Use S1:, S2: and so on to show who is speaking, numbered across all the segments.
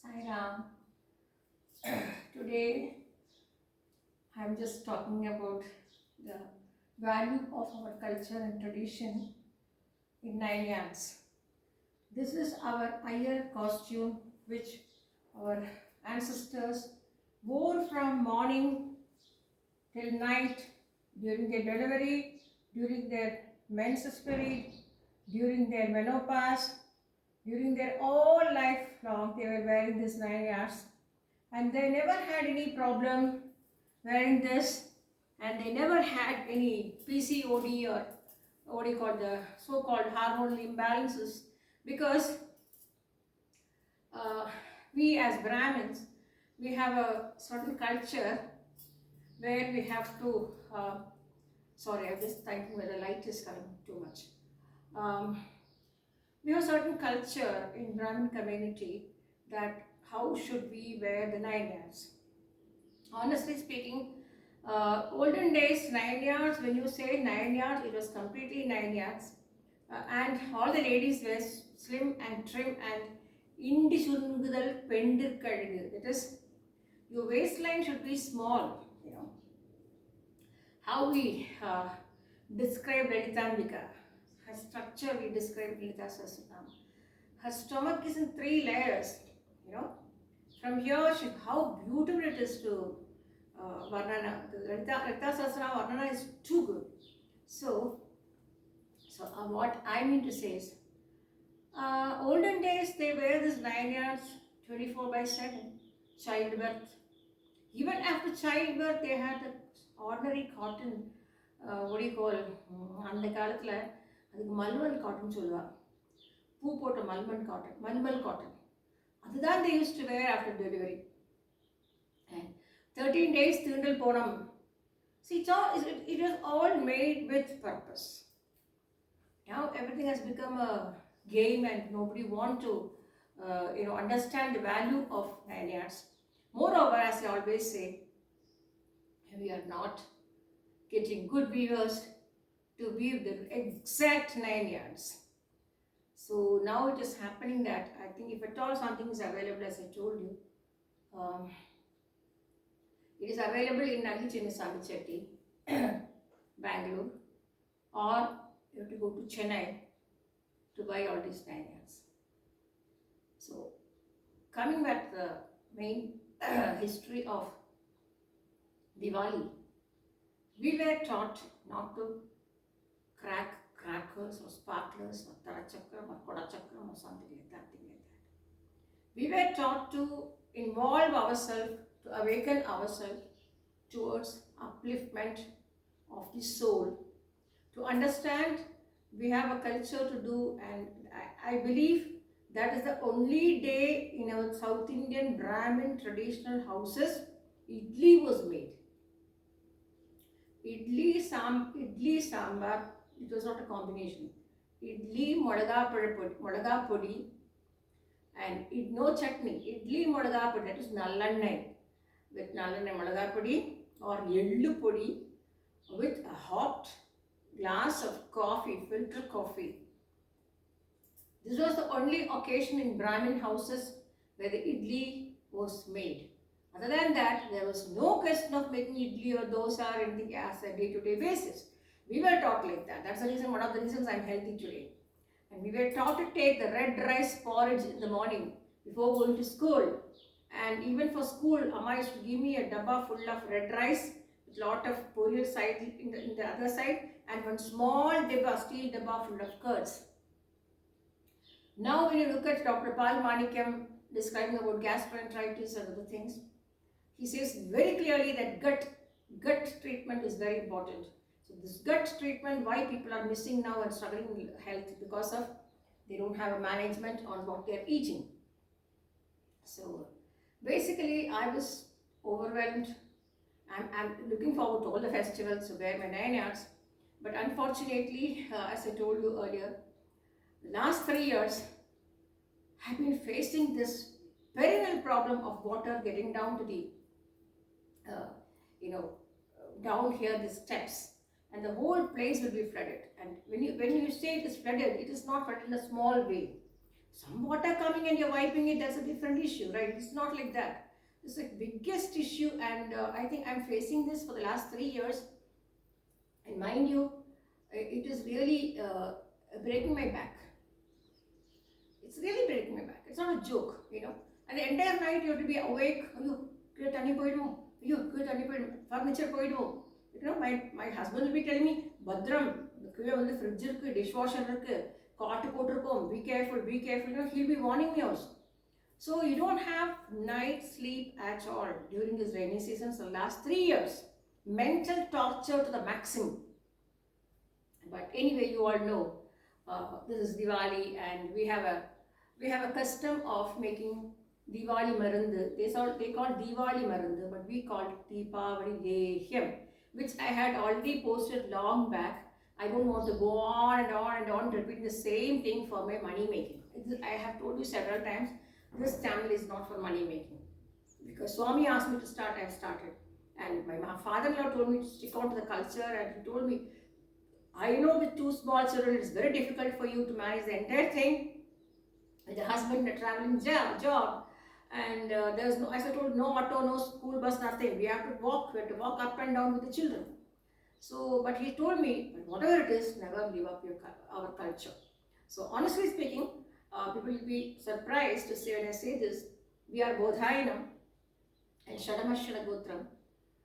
S1: Hi Ram. Today I'm just talking about the value of our culture and tradition in 9 yards. This is our Iyer costume which our ancestors wore from morning till night during their delivery, during their menses period, during their menopause, during their all life long they were wearing this 9 yards and they never had any problem wearing this, and they never had any PCOD or what do you call the so-called hormonal imbalances because uh, we as Brahmins, we have a certain culture where we have to, sorry, I'm just thinking where the light is coming too much. We have a certain culture in Brahmin community that how should we wear the 9 yards. Honestly speaking, olden days 9 yards, when you say 9 yards, it was completely 9 yards. And all the ladies were slim and trim and indi surungudal pendir kazhugu. That is, your waistline should be small. You know how we describe Lalitambika. Her structure we describe Lalita Sahasranam. Her stomach is in 3 layers. You know, from here, how beautiful it is to Varnana. The Lalita Sahasranam Varnana is too good. So, what I mean to say is, olden days they wear this 9 yards 24/7, childbirth. Even after childbirth, they had the ordinary cotton, what do you call, அந்த காலத்தில் அதுக்கு mulmul cotton சொல்லுவா, பூ போட்ட mulmul cotton அதுதான் they used to wear after delivery. And 13 days திருண்டல் போனம். See, it was all made with purpose. Now everything has become a game and nobody want to understand the value of 9 yards. Moreover, as I always say, we are not getting good weavers to weave the exact 9 yards. So now it is happening that I think if at all something is available, as I told you, it is available in Nalli Chinnasamy Chetty, Bangalore, or you have to go to Chennai to buy all these 9 yards. So coming back to the main history of Diwali, we were taught not to crack crackers or sparklers or tarachakram or kodachakram or something like that. We were taught to involve ourselves, to awaken ourselves towards upliftment of the soul, to understand we have a culture to do, and I believe that is the only day in our South Indian Brahmin traditional houses idli was made. Idli sambar, it was not a combination. Idli molaga podi and no chutney. Idli molaga podi, that is nallannai, with nallannai molaga podi or ellu podi with a hot glass of coffee, filter coffee. This was the only occasion in Brahmin houses where the idli was made. Other than that, there was no question of making idli or dosa or anything as a day-to-day basis. We were taught like that. That's the reason, one of the reasons I'm healthy today. And we were taught to take the red rice porridge in the morning before going to school. And even for school, Amma used to give me a dabba full of red rice with lot of porridge side in the other side, and one small dabba, steel dabba full of curds. Now when you look at Dr. Pal Manikyam describing about gastroenteritis and other things, he says very clearly that gut treatment is very important. So this gut treatment, why people are missing now and struggling with health, because of they don't have a management on what they are eating. So basically I was overwhelmed. I'm looking forward to all the festivals to wear my 9 yards, but unfortunately, as I told you earlier, the last 3 years I've been facing this perennial problem of water getting down to the down here the steps, and the whole place will be flooded. And when you say it is flooded, it is not flooded in a small way. some water coming and you're wiping it, that's a different issue, right? It's not like that. It's the biggest issue, and I think I'm facing this for the last 3 years. And mind you, it is really breaking my back. It's really breaking my back. It's not a joke, you know. And the entire night you have to be awake. You furniture poidu. You know, my husband will be telling me, Badram, the fridge irukku, dishwasher irukku, cot potirukom, be careful, be careful. You know, he'll be warning me also. So you don't have night sleep at all during this rainy season. So last 3 years, mental torture to the maximum. But anyway, you all know this is Diwali, and we have a custom of making Diwali Marandu. They call Diwali Marandu, but we call it Deepavali Lehyam, which I had already posted long back. I don't want to go on and on and on repeating the same thing for my money making. I have told you several times, this channel is not for money making. Because Swami asked me to start, I have started. And my father-in-law told me to stick on to the culture, and he told me, I know with 2 small children, it's very difficult for you to manage the entire thing with a husband, a traveling job, and there's no, as I told, no auto, no school bus, nothing. We have to walk up and down with the children. So, but he told me, whatever it is, never give up our culture. So, honestly speaking, people will be surprised to say when I say this, we are Bodhayanam and Shadamashana Gotram.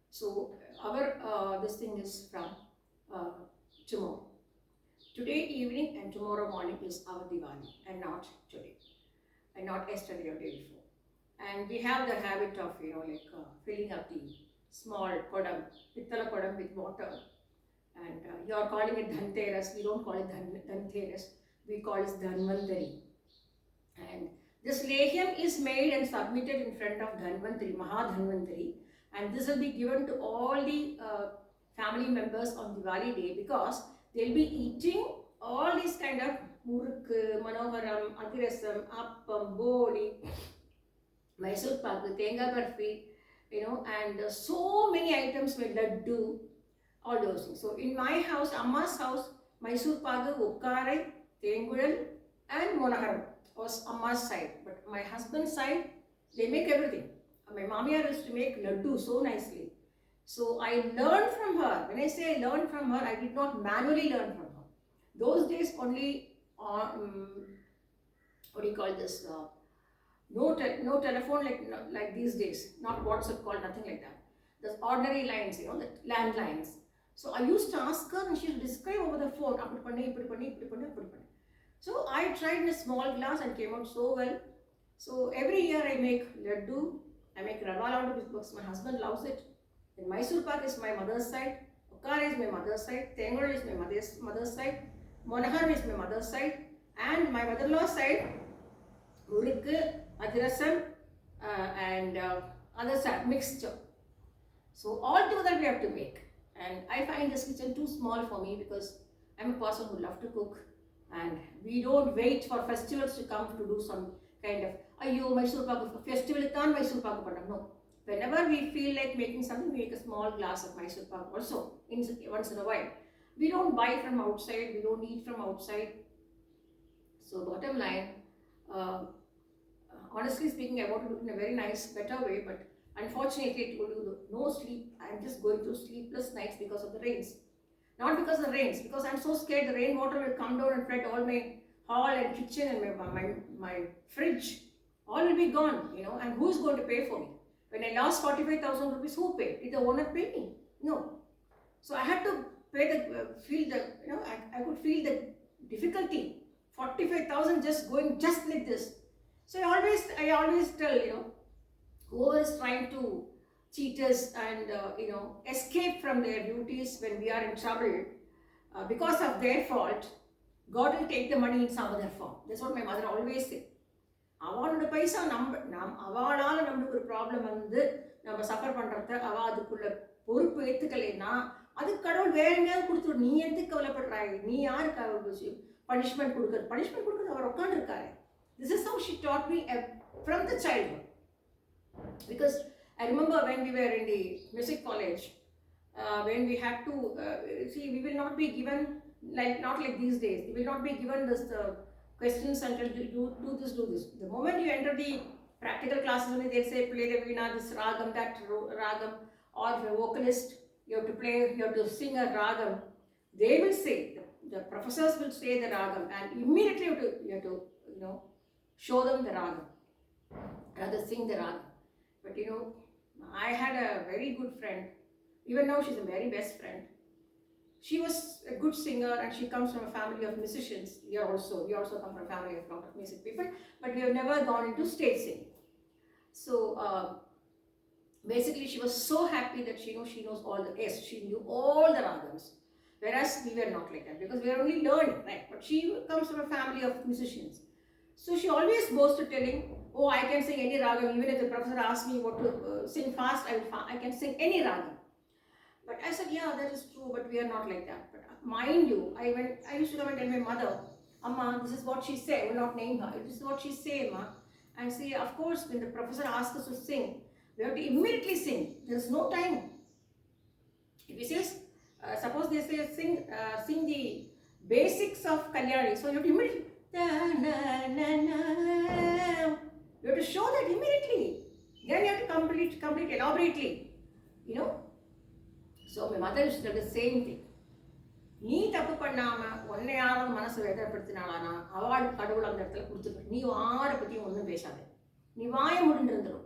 S1: So, our this thing is from tomorrow. Today evening and tomorrow morning is our Diwali, and not today, and not yesterday or day before. And we have the habit of, you know, like filling up the small kodam, pittala kodam with water. And you are calling it Dhanteras. We don't call it Dhanteras. We call it Dhanvantari. And this lehyam is made and submitted in front of Dhanvantari, Mahadhanvantari. And this will be given to all the family members on Diwali day, because they'll be eating all these kind of murukku, manoharam, adirasam, appam, boli, Mysore pak, tenga barfi, you know, and so many items with laddu, all those things. So in my house, Amma's house, Mysore pak, Okkarai, Tengudal, and Monaharam was Amma's side. But my husband's side, they make everything. My mamiyar used to make laddu so nicely. So I learned from her. When I say I learned from her, I did not manually learn from her. Those days only, what do you call this? No telephone like these days. Not WhatsApp call, nothing like that. The ordinary lines, you know, the landlines. So I used to ask her, and she would describe over the phone. So I tried in a small glass and came out so well. So every year I make laddu. I make rava laddu because my husband loves it. And Mysore pak is my mother's side. Okkara is my mother's side. Tengudal is my mother's side. Monaharam is my mother's side. And my mother-in-law's side, murukku, adirasam, and other side, mixture. So all together we have to make. And I find this kitchen too small for me, because I'm a person who loves to cook. And we don't wait for festivals to come to do some kind of, Mysore pak, festival is not Mysore pak. No. Whenever we feel like making something, we make a small glass of Mysore pak also, once in a while. We don't buy from outside, we don't eat from outside. So bottom line, honestly speaking, I want to do it in a very nice, better way, but unfortunately, I told you, no sleep. I'm just going through sleepless nights because of the rains. Not because of the rains, because I'm so scared the rainwater will come down and flood all my hall and kitchen and my fridge. All will be gone, you know, and who's going to pay for me? When I lost 45,000 rupees, who paid? Did the owner pay me? No. So I had to pay I could feel the difficulty. 45,000 just going just like this. So I always tell, you know, whoever is trying to cheat us and, escape from their duties when we are in trouble, because of their fault, God will take the money in some other form. That's what my mother always said. அவளோட பைசா அவளால நம்மளுக்கு ஒரு problem வந்து நம்ம suffer பண்றத அதுக்குள்ள பொறுப்பு ஏத்துக்கலைன்னா அது கடவுள் வேற எங்கேயாவது கொடுத்துடும். நீ எதுக்கு கவலைப்படுறாய்? நீ யாருக்கு பனிஷ்மெண்ட் கொடுக்குறது அவர் உட்காந்துருக்காரு. This is how she taught me from the childhood. Because I remember when we were in the music college, when we had to we will not be given, not like these days, we will not be given this questions until do this, do this. The moment you enter the practical classes, only they'll say play the veena, this ragam, that ragam, or if you're a vocalist, you have to play, you have to sing a ragam. They will say, the professors will say the ragam, and immediately you have to show them the ragam, rather sing the ragam. But I had a very good friend. Even now she's a very best friend. She was a good singer and she comes from a family of musicians. We also come from a family of a lot of music people, but we have never gone into stage singing. So basically she was so happy that she knows all the she knew all the ragams, whereas we were not like that because we are only learning, right? But she comes from a family of musicians. So she always boasted telling, oh, I can sing any ragam, even if the professor asks me what to sing fast, I can sing any ragam. But I said, yeah, that is true, but we are not like that. But mind you, I used to come and tell my mother, Amma, this is what she said. I will not name her. This is what she said, Ma. And see, of course, when the professor asks us to sing, we have to immediately sing. There is no time. If he says, suppose they say sing the basics of Kalyani, so you have to immediately, you have to show that immediately. Then you have to complete elaborately, So my mother used to tell the same thing. நீ தப்பு பண்ணாம உன்னை யாராவது மனசு வேதனைப்படுத்தினாலானா award கடவுள் அந்த இடத்துல கொடுத்துரு. நீ யாரை பற்றியும் ஒன்றும் பேசாத. நீ வாய முடிஞ்சிருந்துடும்.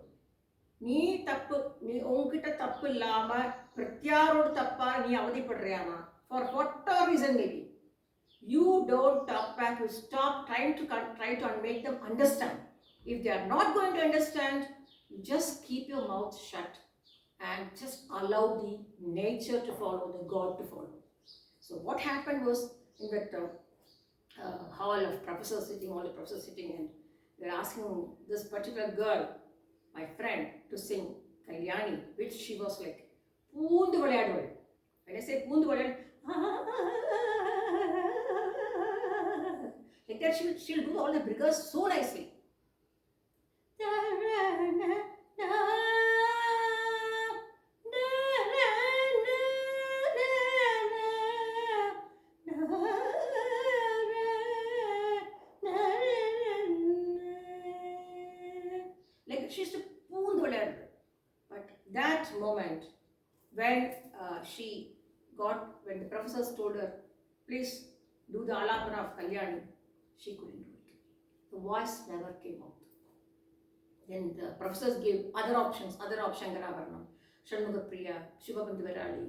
S1: நீ தப்பு, நீ உங்ககிட்ட தப்பு இல்லாம பிரத்யாரோடு தப்பா நீ அவதிப்படுறியானா for whatever reason maybe, you don't talk back. You stop trying to make them understand. If they are not going to understand, you just keep your mouth shut and just allow the nature to follow, the God to follow. So what happened was, in that hall of professors sitting, all the professors sitting, and they're asking this particular girl, my friend, to sing Kalyani, which she was like, Poondu Valayadval. When I say Poondu Valayadval, like that, she'll do all the brigas so nicely. Like she used to poon the letter. But that moment when when the professors told her, please do the alapana of Kalyani, she couldn't do it. The voice never came out. Then the professors gave other options, Shankarabharanam, Shanmugapriya, Shivabandhu Virali,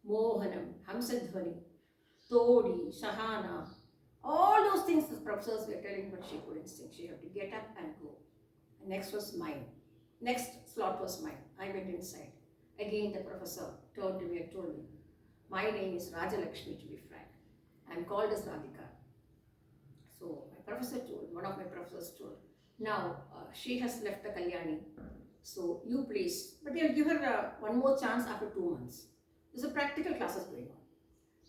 S1: Mohanam, Hamsadhvani, Todi, Sahana, all those things the professors were telling, but she couldn't sing. She had to get up and go. And next was mine. Next slot was mine. I went inside. Again, the professor turned to me and told me, my name is Rajalakshmi, to be frank. I'm called as Radhika. So one of my professors told, now she has left the Kalyani, so you please, but they'll give her one more chance after 2 months. There's a practical classes going on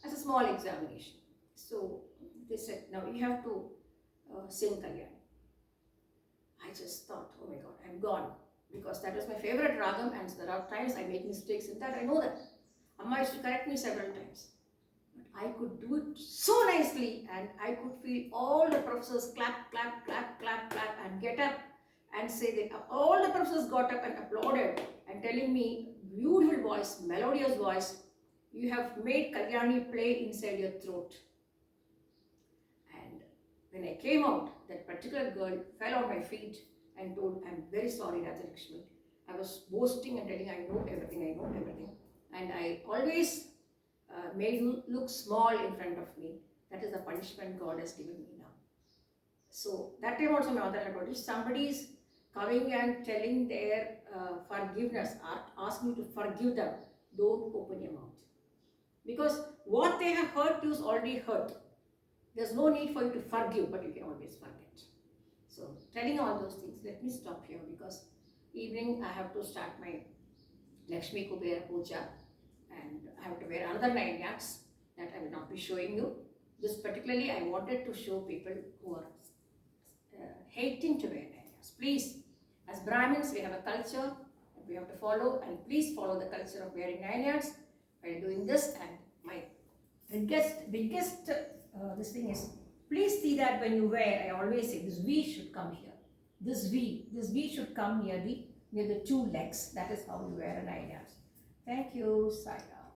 S1: as a small examination. So they said, now you have to sing Kalyani. I just thought, oh my God, I'm gone, because that was my favorite ragam, and there are times I make mistakes in that. I know that. Amma used to correct me several times. But I could do it so nicely, and I could feel all the professors clap, clap, clap, clap, clap, and get up and say that all the professors got up and applauded and telling me, beautiful voice, melodious voice, you have made Kalyani play inside your throat. And when I came out, that particular girl fell on my feet and told, I'm very sorry, Rajalakshmi. I was boasting and telling, I know everything. And I always made you look small in front of me. That is the punishment God has given me now. So that time also my mother had told, if somebody is coming and telling their forgiveness, ask me to forgive them, don't open your mouth. Because what they have hurt you is already hurt. There's no need for you to forgive, but you can always forget. So telling all those things, let me stop here, because evening I have to start my Lakshmi Kubera Puja, and I have to wear another 9 yards that I will not be showing you. This particularly I wanted to show people who are hating to wear 9 yards. Please, as Brahmins, we have a culture that we have to follow, and please follow the culture of wearing 9 yards while doing this. And my biggest this thing is, Please see that when you wear, I always say this V should come here. This V should come near the two legs. That is how you wear an eyeglass. Thank you. Sayonara.